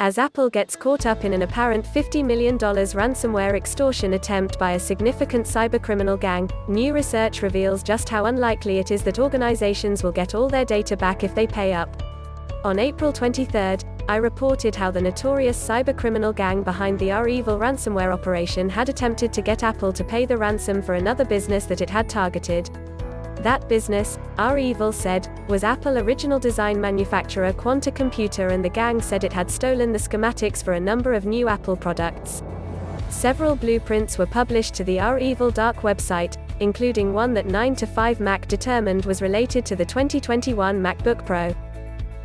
As Apple gets caught up in an apparent $50 million ransomware extortion attempt by a significant cybercriminal gang, new research reveals just how unlikely it is that organizations will get all their data back if they pay up. On April 23, I reported how the notorious cybercriminal gang behind the REvil ransomware operation had attempted to get Apple to pay the ransom for another business that it had targeted. That business, REvil said, was Apple original design manufacturer Quanta Computer, and the gang said it had stolen the schematics for a number of new Apple products. Several blueprints were published to the REvil dark website, including one that 9 to 5 Mac determined was related to the 2021 MacBook Pro.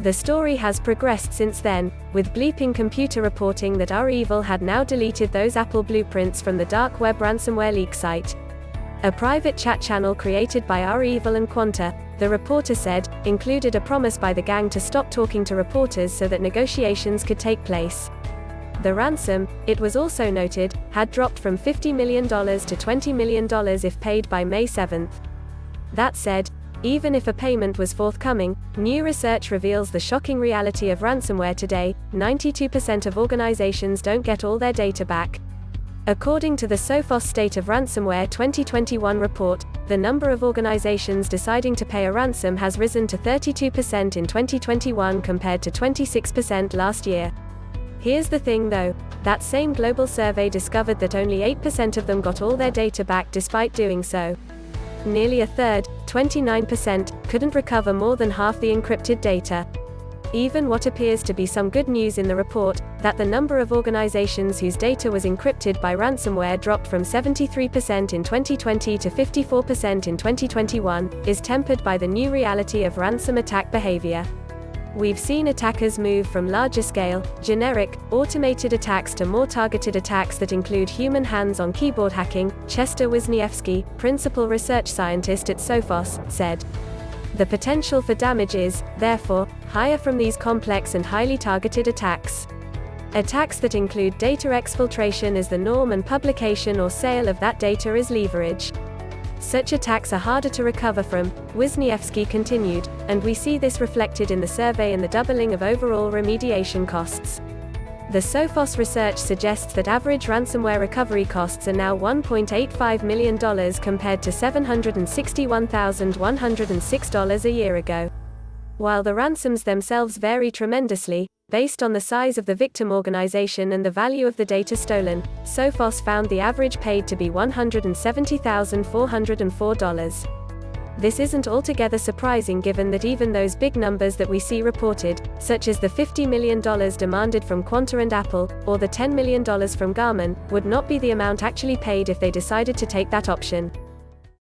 The story has progressed since then, with Bleeping Computer reporting that REvil had now deleted those Apple blueprints from the dark web ransomware leak site. A private chat channel created by REvil and Quanta, the reporter said, included a promise by the gang to stop talking to reporters so that negotiations could take place. The ransom, it was also noted, had dropped from $50 million to $20 million if paid by May 7. That said, even if a payment was forthcoming, new research reveals the shocking reality of ransomware today: 92% of organizations don't get all their data back. According to the Sophos State of Ransomware 2021 report, the number of organizations deciding to pay a ransom has risen to 32% in 2021 compared to 26% last year. Here's the thing though, that same global survey discovered that only 8% of them got all their data back despite doing so. Nearly a third, 29%, couldn't recover more than half the encrypted data. Even what appears to be some good news in the report, that the number of organizations whose data was encrypted by ransomware dropped from 73% in 2020 to 54% in 2021, is tempered by the new reality of ransom attack behavior. We've seen attackers move from larger-scale, generic, automated attacks to more targeted attacks that include human hands-on keyboard hacking, Chester Wisniewski, principal research scientist at Sophos, said. The potential for damage is, therefore, higher from these complex and highly targeted attacks. Attacks that include data exfiltration as the norm and publication or sale of that data as leverage. Such attacks are harder to recover from, Wisniewski continued, and we see this reflected in the survey and the doubling of overall remediation costs. The Sophos research suggests that average ransomware recovery costs are now $1.85 million compared to $761,106 a year ago. While the ransoms themselves vary tremendously, based on the size of the victim organization and the value of the data stolen, Sophos found the average paid to be $170,404. This isn't altogether surprising given that even those big numbers that we see reported, such as the $50 million demanded from Quanta and Apple, or the $10 million from Garmin, would not be the amount actually paid if they decided to take that option.